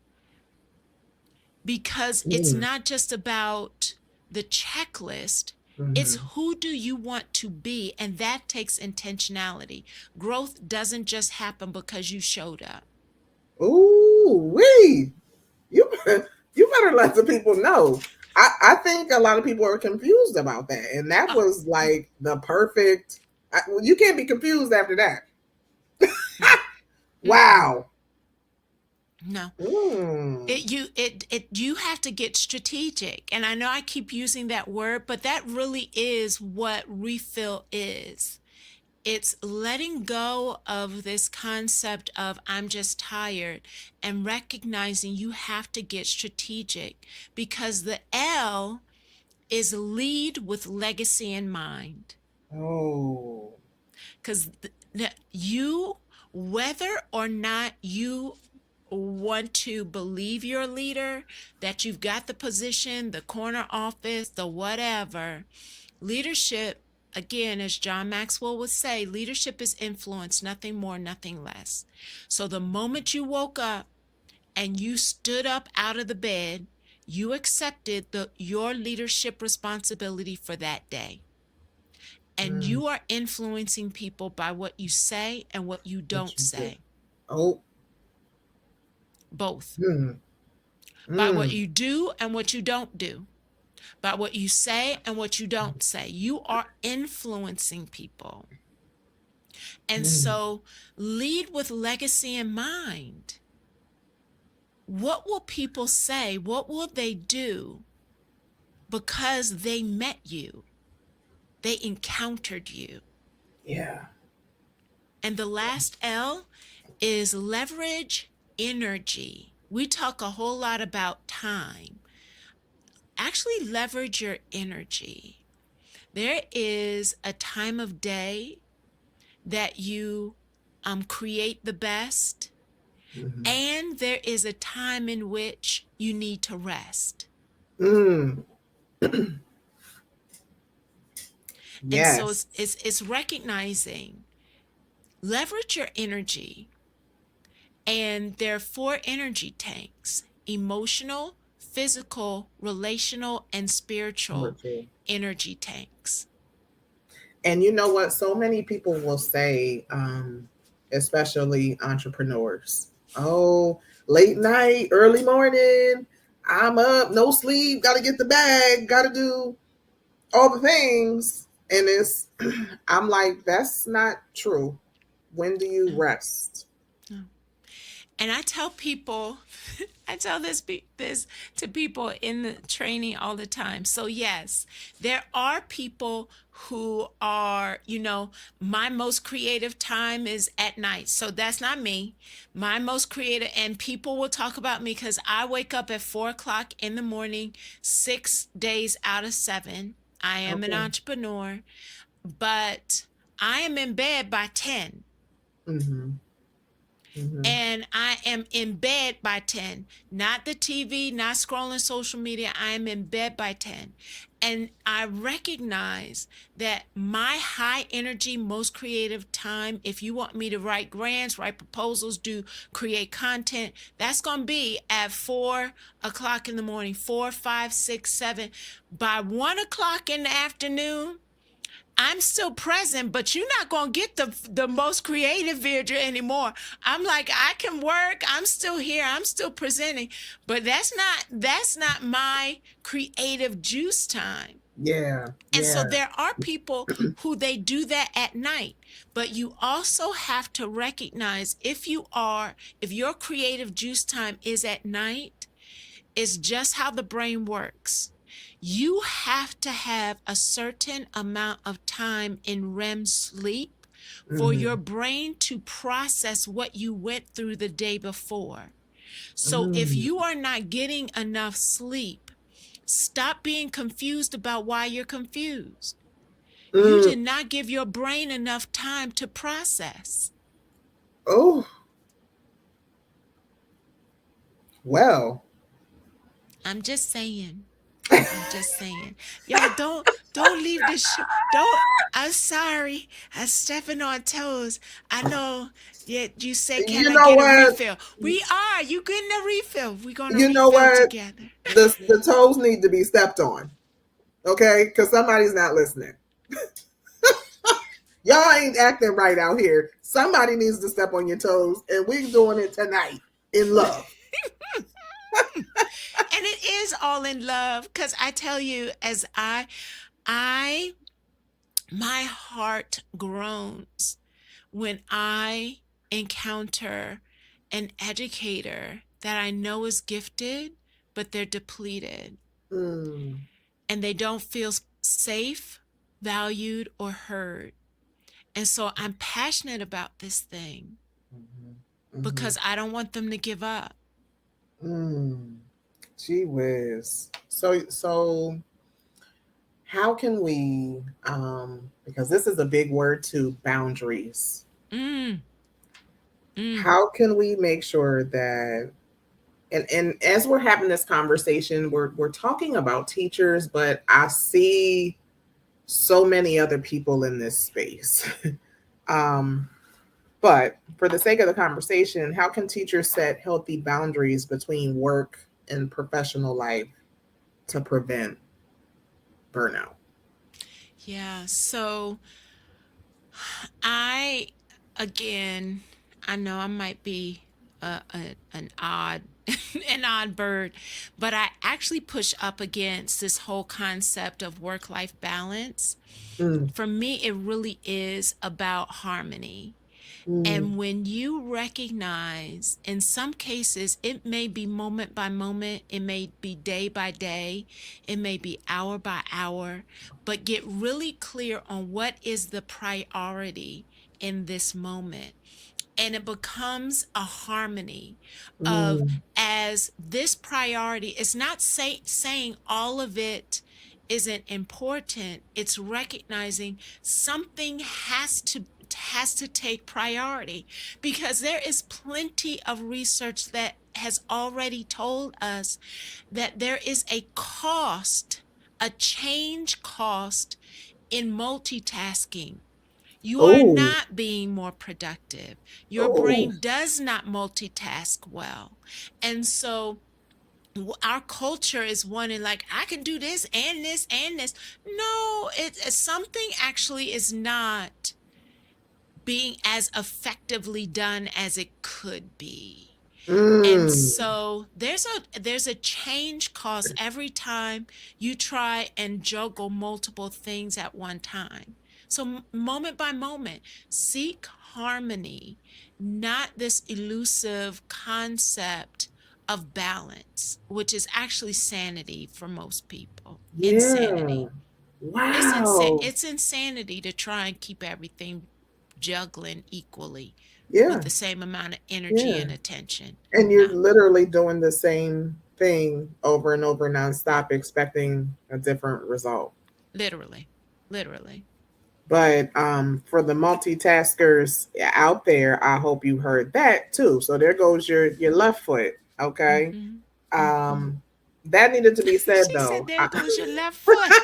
because it's Mm. not just about the checklist. It's Mm-hmm. who do you want to be, and that takes intentionality. Growth doesn't just happen because you showed up. Ooh. Wee. You you better let the people know. I think a lot of people are confused about that, and that Oh, was like the perfect. Well, you can't be confused after that. no. Mm-mm. Wow. No. Mm. It you have to get strategic. And I know I keep using that word, but that really is what refill is. It's letting go of this concept of I'm just tired and recognizing you have to get strategic, because the L is lead with legacy in mind. Oh. Because you, whether or not you want to believe you're a leader, that you've got the position, the corner office, the whatever, leadership, again, as John Maxwell would say, leadership is influence, nothing more, nothing less. So the moment you woke up and you stood up out of the bed, You accepted your leadership responsibility for that day. And Mm. you are influencing people by what you say and what you What don't you do? say. Oh. Both. Mm. By what Mm. you do and what you don't do. By what you say and what you don't say. You are influencing people. And Mm. so lead with legacy in mind. What will people say? What will they do because they met you? They encountered you. Yeah. And the last L is leverage energy. We talk a whole lot about time. Actually, leverage your energy. There is a time of day that you create the best, Mm-hmm. and there is a time in which you need to rest. Mm. And so Yes. it's recognizing, leverage your energy. And there are four energy tanks: emotional, physical, relational, and spiritual Virtual. energy tanks. And you know what? So many people will say, especially entrepreneurs, oh, late night, early morning, I'm up, no sleep, got to get the bag, got to do all the things. And it's, I'm like, that's not true. When do you No, rest? no. And I tell people, I tell this to people in the training all the time. So yes, there are people who are, my most creative time is at night. So that's not me. My most creative, and people will talk about me because I wake up at 4 o'clock in the morning, 6 days out of 7. I am an Okay. entrepreneur, but I am in bed by 10. Mm-hmm. Mm-hmm. And I am in bed by 10. Not the TV, not scrolling social media. I am in bed by 10. And I recognize that my high energy, most creative time, if you want me to write grants, write proposals, create content, that's going to be at 4 o'clock in the morning, 4, 5, 6, 7. By 1 o'clock in the afternoon, I'm still present, but you're not gonna get the most creative Veirdre anymore. I'm like, I can work. I'm still here. I'm still presenting, but that's not my creative juice time. Yeah. And so Yeah. there are people who they do that at night, but you also have to recognize, if your creative juice time is at night, it's just how the brain works. You have to have a certain amount of time in REM sleep for Mm-hmm. your brain to process what you went through the day before. So if Mm. you are not getting enough sleep, stop being confused about why you're confused. You Mm. did not give your brain enough time to process. Oh, well. I'm just saying. I'm just saying. Y'all don't leave this show. Don't I'm sorry. I'm stepping on toes. I know. Yeah, you say, can You I know get a what? refill? We are. You getting a refill. We're gonna You know refill what? together. The toes need to be stepped on, okay? Because somebody's not listening. Y'all ain't acting right out here. Somebody needs to step on your toes, and we're doing it tonight in love. And it is all in love. Cause I tell you, as I my heart groans when I encounter an educator that I know is gifted, but they're depleted Mm. and they don't feel safe, valued, or heard. And so I'm passionate about this thing Mm-hmm. Mm-hmm. because I don't want them to give up. Mm. Gee whiz. So how can we, because this is a big word too, boundaries. Mm, mm, How can we make sure that, and as we're having this conversation, we're talking about teachers, but I see so many other people in this space. um, but for the sake of the conversation, how can teachers set healthy boundaries between work and professional life? to prevent burnout? Yeah. So I, again, I know I might be an odd an odd bird, but I actually push up against this whole concept of work-life balance. Mm, For me, it really is about harmony. mm, And when you recognize, in some cases, it may be moment by moment, it may be day by day, it may be hour by hour, but get really clear on what is the priority in this moment. And it becomes a harmony of, mm, as this priority is not saying all of it isn't important. It's recognizing something has to take priority, because there is plenty of research that has already told us that there is a cost, a change cost in multitasking. You are oh, not being more productive. Your oh, brain does not multitask well. And so our culture is wanting, like, I can do this and this and this. No, something actually is not being as effectively done as it could be. And mm, so there's a change cost every time you try and juggle multiple things at one time. So moment by moment, seek harmony, not this elusive concept of balance, which is actually sanity for most people. yeah, Insanity. wow, It's insanity to try and keep everything juggling equally with yeah, the same amount of energy yeah. and attention. And you're No, literally doing the same thing over and over nonstop, expecting a different result. literally, literally. But for the multitaskers out there, I hope you heard that too. So there goes your left foot. Okay, Mm-hmm. Mm-hmm. um, that needed to be said She said, though. "There goes your left foot."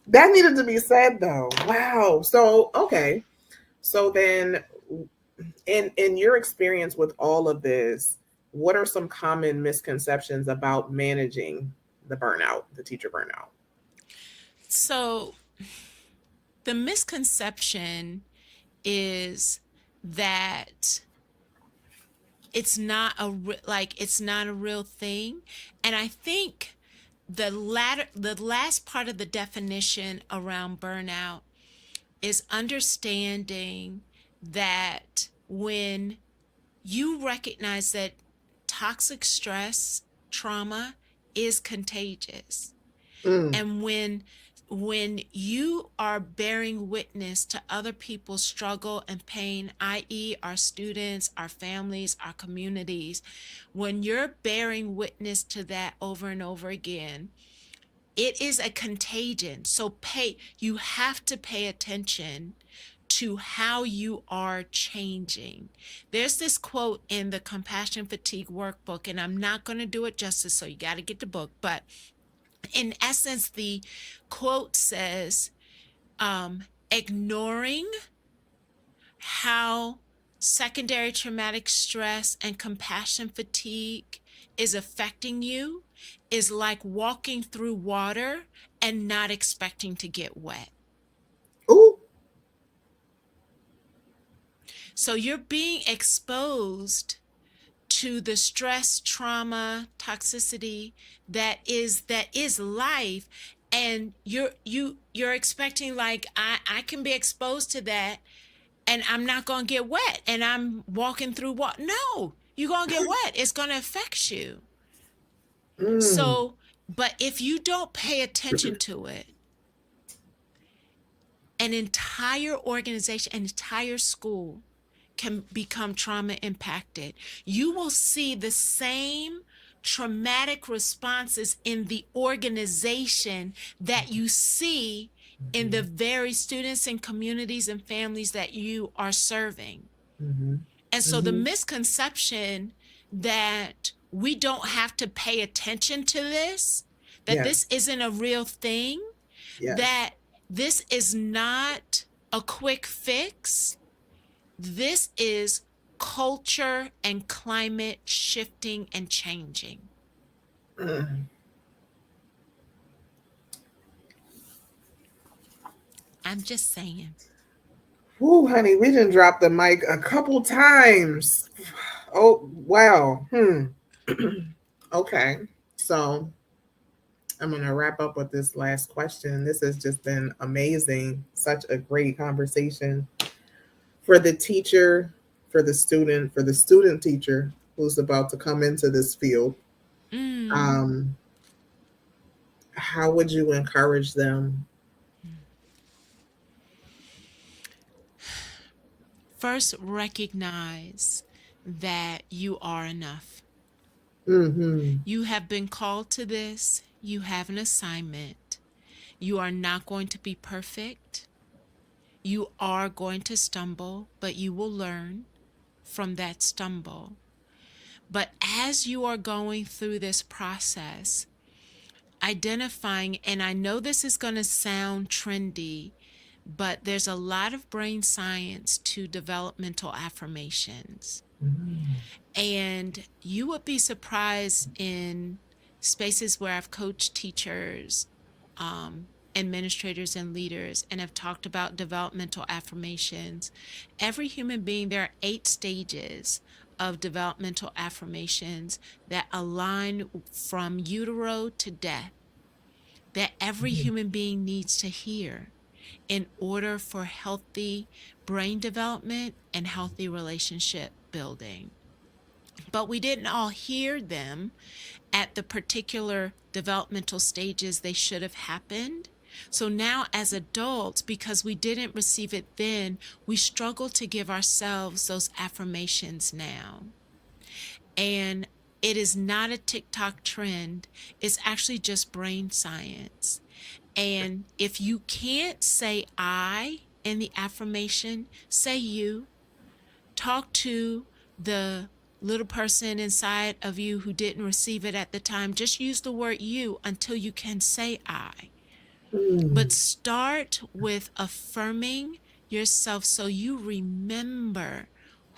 That needed to be said though. Wow. So okay. So then, in your experience with all of this, what are some common misconceptions about managing the burnout, the teacher burnout? So the misconception is that it's not a real thing, and I think the last part of the definition around burnout is understanding that when you recognize that toxic stress, trauma is contagious. Mm, And when you are bearing witness to other people's struggle and pain, i.e., our students, our families, our communities, when you're bearing witness to that over and over again, it is a contagion. So you have to pay attention to how you are changing. There's this quote in the Compassion Fatigue Workbook, and I'm not going to do it justice, so you got to get the book. But in essence, the quote says, ignoring how secondary traumatic stress and compassion fatigue is affecting you is like walking through water and not expecting to get wet. ooh, So you're being exposed to the stress, trauma, toxicity that is life, and you're expecting, like, I can be exposed to that and I'm not going to get wet and I'm walking through what? No, you're going to get wet. It's going to affect you. mm, So, but if you don't pay attention to it, an entire organization, an entire school can become trauma impacted. You will see the same traumatic responses in the organization that you see in the very students and communities and families that you are serving. mm-hmm, And so the mm-hmm. misconception that we don't have to pay attention to this, that this Yes, isn't a real thing, yes. that this is not a quick fix, this is culture and climate shifting and changing. Mm. I'm just saying. Whoo, honey, we didn't drop the mic a couple times. Oh, wow. Okay. So I'm going to wrap up with this last question. This has just been amazing. Such a great conversation for the teacher, for the student teacher who's about to come into this field. Mm. Um, how would you encourage them? First, recognize that you are enough. Mm-hmm. You have been called to this. You have an assignment. You are not going to be perfect. You are going to stumble, but you will learn from that stumble. But as you are going through this process, identifying, and I know this is going to sound trendy, but there's a lot of brain science to developmental affirmations. And you would be surprised in spaces where I've coached teachers, administrators, and leaders, and have talked about developmental affirmations. Every human being, there are 8 stages of developmental affirmations that align from utero to death, that every human being needs to hear in order for healthy brain development and healthy relationship building. But we didn't all hear them at the particular developmental stages they should have happened. So now, as adults, because we didn't receive it then, we struggle to give ourselves those affirmations now. And it is not a TikTok trend, it's actually just brain science. And if you can't say I in the affirmation, say you. Talk to the little person inside of you who didn't receive it at the time. Just use the word you until you can say I. Mm, But start with affirming yourself so you remember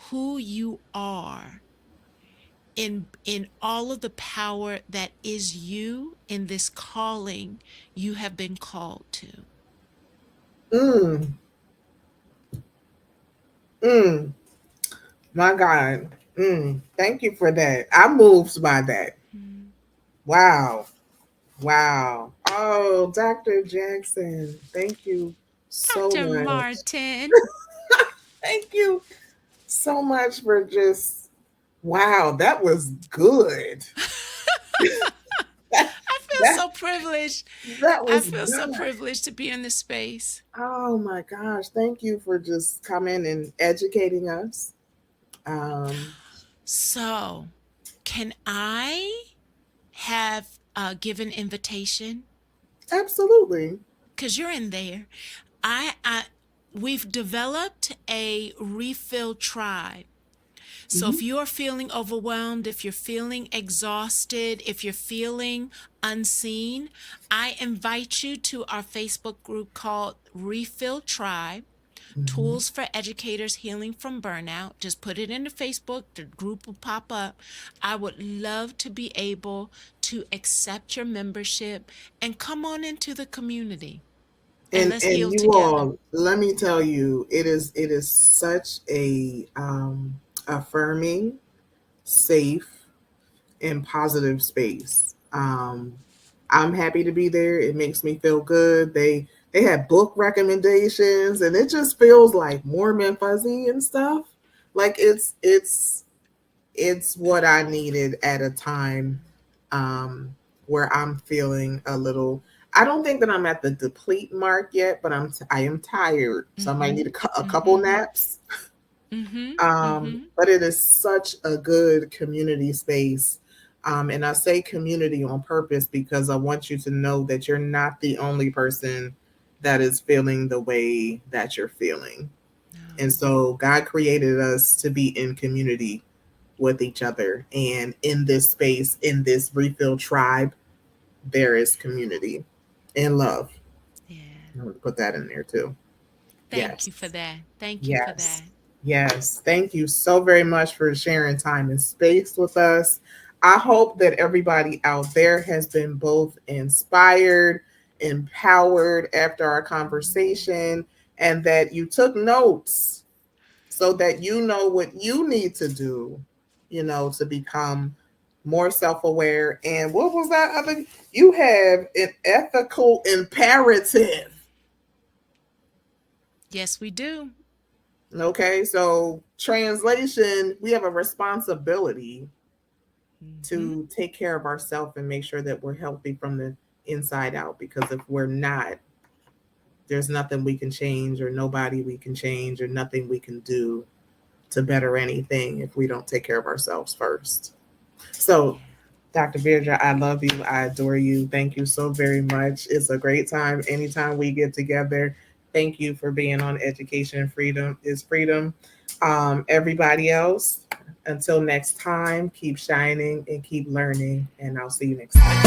who you are in all of the power that is you in this calling you have been called to. mm, mm. My God. Thank you for that. I'm moved by that. Mm. Wow. Wow. Oh, Dr. Jackson, thank you so Dr. much. Martin, Thank you so much for just, wow, that was good. that, I feel that, so privileged. that I was feel so good. privileged to be in this space. Oh my gosh. Thank you for just coming and educating us. Um, So, can I have give an invitation? Absolutely. Because you're in there. I we've developed a refill tribe. So Mhm. if you're feeling overwhelmed, if you're feeling exhausted, if you're feeling unseen, I invite you to our Facebook group called Refill Tribe. Mhm. Tools for Educators Healing from Burnout. Just put it into Facebook, the group will pop up. I would love to be able to accept your membership and come on into the community and let's And heal you together. all, let me tell you, it is such a affirming, safe, and positive space. I'm happy to be there. It makes me feel good. They have book recommendations, and it just feels like warm and fuzzy and stuff. Like it's what I needed at a time um, where I'm feeling a little. I don't think that I'm at the deplete mark yet, but I am tired, so I might need Mm-hmm. a couple Mm-hmm. naps. Mm-hmm. Mm-hmm. But it is such a good community space. And I say community on purpose because I want you to know that you're not the only person that is feeling the way that you're feeling. And No. so God created us to be in community with each other. And in this space, in this refill tribe, there is community and love. Yeah. I'm going to put that in there too. Thank Yes. you for that. Thank you for Yes. that. Yes. Thank you so very much for sharing time and space with us. I hope that everybody out there has been both inspired empowered after our conversation and that you took notes so that you know what you need to do, to become more self aware. And what was that other? You have an ethical imperative. Yes, we do. Okay, so translation, we have a responsibility Hmm. to take care of ourselves and make sure that we're healthy from the inside out. Because if we're not, there's nothing we can change, or nobody we can change, or nothing we can do to better anything if we don't take care of ourselves first. So, Yeah. Dr. Veirdre, I love you. I adore you. Thank you so very much. It's a great time anytime we get together. Thank you for being on Education Freedom is Freedom. Everybody else, until next time, keep shining and keep learning. And I'll see you next time.